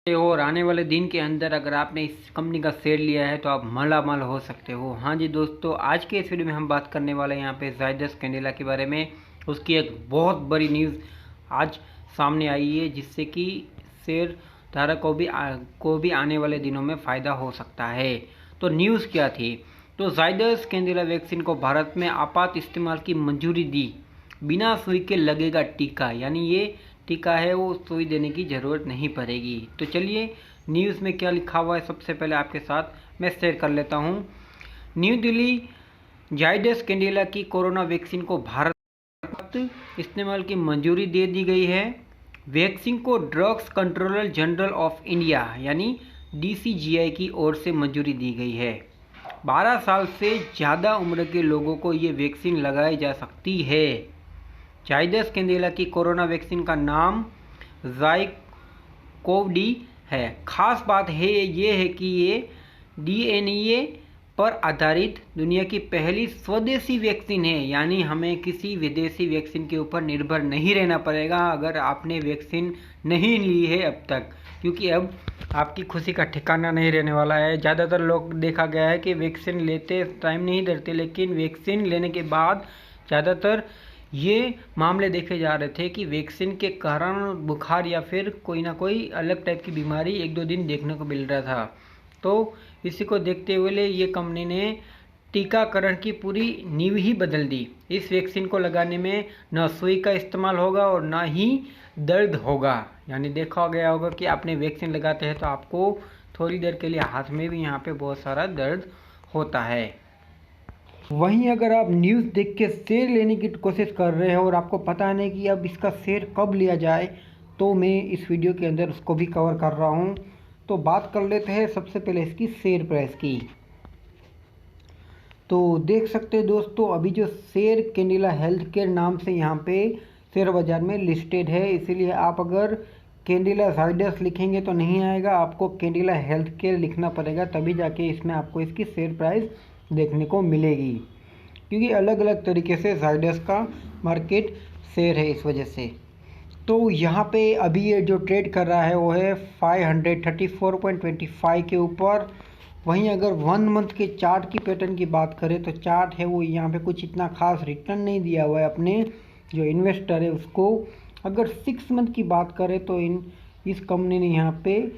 और आने वाले दिन के अंदर अगर आपने इस कंपनी का शेयर लिया है तो आप मालामाल हो सकते हो। हाँ जी दोस्तों, आज के इस वीडियो में हम बात करने वाले हैं यहाँ पे जायडस कैंडिला के बारे में। उसकी एक बहुत बड़ी न्यूज़ आज सामने आई है जिससे कि शेयर धारक को भी आने वाले दिनों में फ़ायदा हो सकता है। तो न्यूज़ क्या थी? तो जायडस कैंडिला वैक्सीन को भारत में आपात इस्तेमाल की मंजूरी दी। बिना सुई के लगेगा टीका, यानी ये टीका है वो सुई देने की ज़रूरत नहीं पड़ेगी। तो चलिए न्यूज़ में क्या लिखा हुआ है सबसे पहले आपके साथ मैं शेयर कर लेता हूँ। न्यू दिल्ली, जायडस कैंडिला की कोरोना वैक्सीन को भारत इस्तेमाल की मंजूरी दे दी गई है। वैक्सीन को drugs controller general of India यानी DCGI की ओर से मंजूरी दी गई है। 12 साल से ज़्यादा उम्र के लोगों को ये वैक्सीन लगाई जा सकती है। जायडस कैंडिला की कोरोना वैक्सीन का नाम ज़ाइकोव-डी है। खास बात ये है कि ये DNA पर आधारित दुनिया की पहली स्वदेशी वैक्सीन है, यानी हमें किसी विदेशी वैक्सीन के ऊपर निर्भर नहीं रहना पड़ेगा अगर आपने वैक्सीन नहीं ली है अब तक, क्योंकि अब आपकी खुशी का ठिकाना नहीं रहने वाला है। ज़्यादातर लोग देखा गया है कि वैक्सीन लेते टाइम नहीं डरते, लेकिन वैक्सीन लेने के बाद ज़्यादातर ये मामले देखे जा रहे थे कि वैक्सीन के कारण बुखार या फिर कोई ना कोई अलग टाइप की बीमारी एक दो दिन देखने को मिल रहा था। तो इसी को देखते हुए ये कंपनी ने टीकाकरण की पूरी नींव ही बदल दी। इस वैक्सीन को लगाने में न सुई का इस्तेमाल होगा और ना ही दर्द होगा। यानी देखा गया होगा कि आपने वैक्सीन लगाते हैं तो आपको थोड़ी देर के लिए हाथ में भी यहाँ पे बहुत सारा दर्द होता है। वहीं अगर आप न्यूज़ देख के शेयर लेने की कोशिश कर रहे हो और आपको पता नहीं कि अब इसका शेयर कब लिया जाए, तो मैं इस वीडियो के अंदर उसको भी कवर कर रहा हूं। तो बात कर लेते हैं सबसे पहले इसकी शेयर प्राइस की। तो देख सकते हैं दोस्तों, अभी जो शेयर कैंडिला हेल्थ केयर नाम से यहाँ पे शेयर बाज़ार में लिस्टेड है, इसीलिए आप अगर कैंडिला जायडस लिखेंगे तो नहीं आएगा, आपको कैंडिला हेल्थ केयर लिखना पड़ेगा, तभी जाके इसमें आपको इसकी शेयर प्राइस देखने को मिलेगी, क्योंकि अलग अलग तरीके से जायडस का मार्केट शेयर है इस वजह से। तो यहाँ पे अभी ये जो ट्रेड कर रहा है वो है 534.25 के ऊपर। वहीं अगर 1 मंथ के चार्ट की पैटर्न की बात करें तो चार्ट है वो यहाँ पे कुछ इतना खास रिटर्न नहीं दिया हुआ है अपने जो इन्वेस्टर है उसको। अगर 6 मंथ की बात करें तो इस कंपनी ने यहाँ पे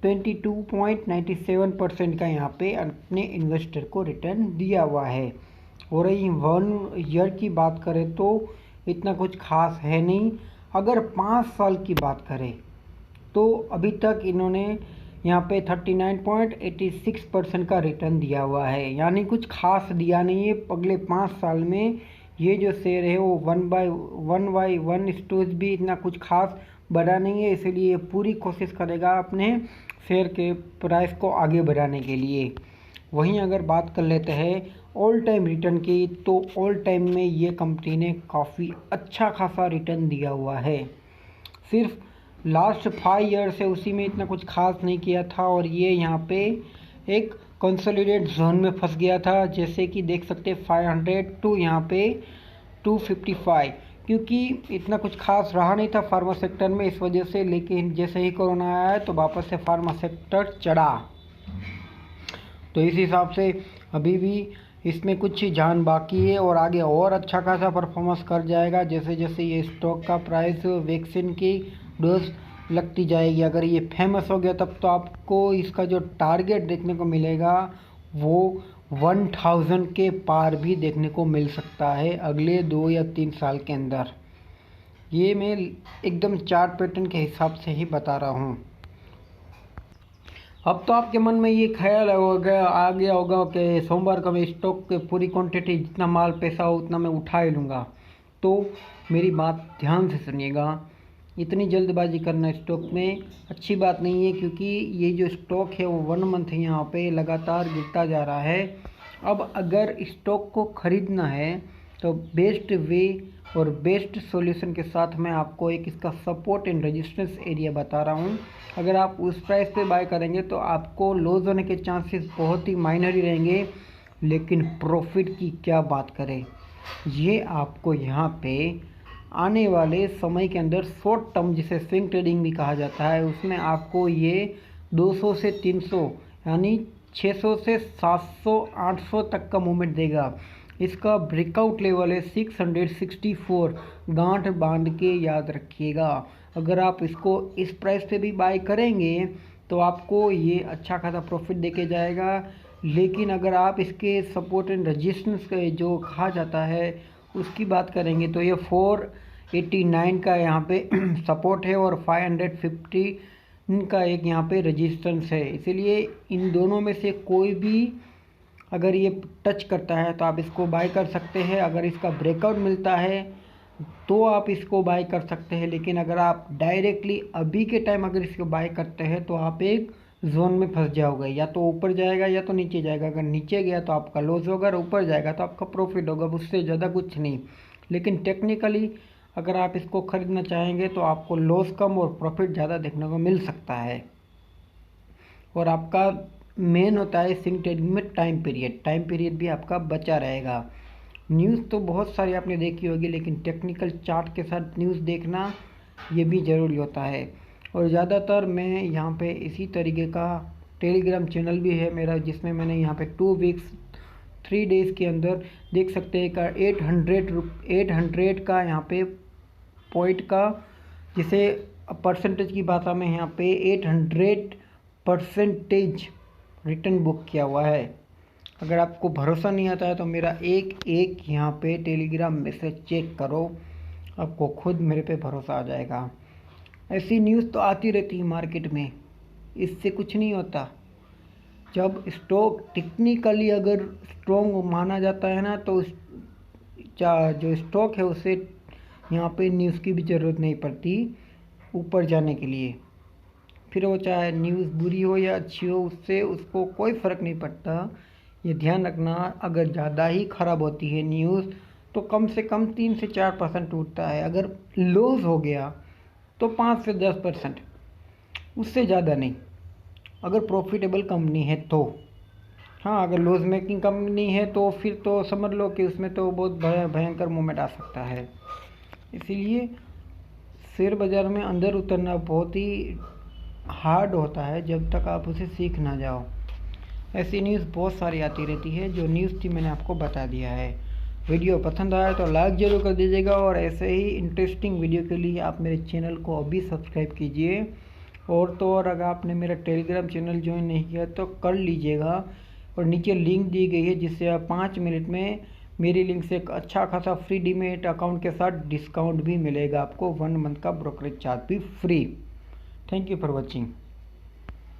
22.97% का यहाँ पे अपने इन्वेस्टर को रिटर्न दिया हुआ है। और रही 1 ईयर की बात करें तो इतना कुछ खास है नहीं। अगर 5 साल की बात करें तो अभी तक इन्होंने यहाँ पे 39.86% का रिटर्न दिया हुआ है, यानी कुछ खास दिया नहीं है। अगले 5 साल में ये जो शेयर है वो 1/1 स्टोज भी इतना कुछ खास बढ़ा नहीं है, इसीलिए ये पूरी कोशिश करेगा अपने शेयर के प्राइस को आगे बढ़ाने के लिए। वहीं अगर बात कर लेते हैं ऑल टाइम रिटर्न की, तो ऑल टाइम में ये कंपनी ने काफ़ी अच्छा खासा रिटर्न दिया हुआ है। सिर्फ लास्ट 5 ईयर से उसी में इतना कुछ खास नहीं किया था और ये यहाँ पे एक कंसोलिडेट जोन में फंस गया था, जैसे कि देख सकते 500 टू यहाँ पे 255, क्योंकि इतना कुछ खास रहा नहीं था फार्मा सेक्टर में इस वजह से। लेकिन जैसे ही कोरोना आया है तो वापस से फार्मा सेक्टर चढ़ा, तो इस हिसाब से अभी भी इसमें कुछ जान बाकी है और आगे और अच्छा खासा परफॉर्मेंस कर जाएगा जैसे जैसे ये स्टॉक का प्राइस वैक्सीन की डोज लगती जाएगी। अगर ये फेमस हो गया तब तो आपको इसका जो टारगेट देखने को मिलेगा वो 1000 के पार भी देखने को मिल सकता है अगले 2 या 3 साल के अंदर। ये मैं एकदम चार्ट पैटर्न के हिसाब से ही बता रहा हूँ। अब तो आपके मन में ये ख्याल आ गया होगा कि सोमवार को मैं स्टॉक की पूरी क्वांटिटी जितना माल पैसा हो उतना मैं उठा ही लूँगा। तो मेरी बात ध्यान से सुनिएगा, इतनी जल्दबाजी करना स्टॉक में अच्छी बात नहीं है, क्योंकि ये जो स्टॉक है वो 1 मंथ यहाँ पे लगातार गिरता जा रहा है। अब अगर स्टॉक को ख़रीदना है तो बेस्ट वे और बेस्ट सॉल्यूशन के साथ मैं आपको एक इसका सपोर्ट एंड रेजिस्टेंस एरिया बता रहा हूँ। अगर आप उस प्राइस पे बाय करेंगे तो आपको लॉस होने के चांसेस बहुत ही माइनर ही रहेंगे, लेकिन प्रॉफिट की क्या बात करें, ये आपको यहाँ पे आने वाले समय के अंदर शॉर्ट टर्म जिसे स्विंग ट्रेडिंग भी कहा जाता है, उसमें आपको ये 200 से 300 यानी 600 से 700 800 तक का मूवमेंट देगा। इसका ब्रेकआउट लेवल है 664। गांठ बांध के याद रखिएगा। अगर आप इसको इस प्राइस पे भी बाय करेंगे तो आपको ये अच्छा खासा प्रॉफिट देके जाएगा। लेकिन अगर आप इसके सपोर्ट एंड रेजिस्टेंस जो कहा जाता है उसकी बात करेंगे तो ये 489 का यहाँ पे सपोर्ट है और 550 का एक यहाँ पे रेजिस्टेंस है। इसीलिए इन दोनों में से कोई भी अगर ये टच करता है तो आप इसको बाय कर सकते हैं। अगर इसका ब्रेकआउट मिलता है तो आप इसको बाय कर सकते हैं। लेकिन अगर आप डायरेक्टली अभी के टाइम अगर इसको बाय करते हैं तो आप एक जोन में फंस जाओगे, या तो ऊपर जाएगा या तो नीचे जाएगा। अगर नीचे गया तो आपका लॉस होगा और ऊपर जाएगा तो आपका प्रॉफिट होगा, उससे ज़्यादा कुछ नहीं। लेकिन टेक्निकली अगर आप इसको ख़रीदना चाहेंगे तो आपको लॉस कम और प्रॉफिट ज़्यादा देखने को मिल सकता है। और आपका मेन होता है स्विंग ट्रेडिंग में टाइम पीरियड भी आपका बचा रहेगा। न्यूज़ तो बहुत सारी आपने देखी होगी, लेकिन टेक्निकल चार्ट के साथ न्यूज़ देखना ये भी ज़रूरी होता है। और ज़्यादातर मैं यहाँ पे इसी तरीके का टेलीग्राम चैनल भी है मेरा, जिसमें मैंने यहाँ पे 2 वीक्स 3 डेज़ के अंदर देख सकते हैं का 800 का यहाँ पे पॉइंट का, जिसे परसेंटेज की भाषा में यहाँ पे 800% रिटर्न बुक किया हुआ है। अगर आपको भरोसा नहीं आता है तो मेरा एक यहाँ पे टेलीग्राम मैसेज चेक करो, आपको खुद मेरे पे भरोसा आ जाएगा। ऐसी न्यूज़ तो आती रहती है मार्केट में, इससे कुछ नहीं होता। जब स्टॉक टेक्निकली अगर स्ट्रॉन्ग माना जाता है ना तो जो स्टॉक है उसे यहाँ पे न्यूज़ की भी ज़रूरत नहीं पड़ती ऊपर जाने के लिए। फिर वो चाहे न्यूज़ बुरी हो या अच्छी हो, उससे उसको कोई फ़र्क नहीं पड़ता। ये ध्यान रखना, अगर ज़्यादा ही ख़राब होती है न्यूज़ तो कम से कम 3 से 4% टूटता है। अगर लॉस हो गया तो 5 से 10%, उससे ज़्यादा नहीं। अगर प्रॉफिटेबल कंपनी है तो हाँ, अगर लॉस मेकिंग कंपनी है तो फिर तो समझ लो कि उसमें तो बहुत भयंकर मूवमेंट आ सकता है। इसीलिए शेयर बाज़ार में अंदर उतरना बहुत ही हार्ड होता है जब तक आप उसे सीख ना जाओ। ऐसी न्यूज़ बहुत सारी आती रहती है, जो न्यूज़ थी मैंने आपको बता दिया है। वीडियो पसंद आया तो लाइक ज़रूर कर दीजिएगा, और ऐसे ही इंटरेस्टिंग वीडियो के लिए आप मेरे चैनल को अभी सब्सक्राइब कीजिए। और तो और अगर आपने मेरा टेलीग्राम चैनल ज्वाइन नहीं किया तो कर लीजिएगा, और नीचे लिंक दी गई है जिससे आप 5 मिनट में मेरी लिंक से एक अच्छा खासा फ्री डीमैट अकाउंट के साथ डिस्काउंट भी मिलेगा आपको। 1 मंथ का ब्रोकरेज चार्ज भी free. Thank you for watching.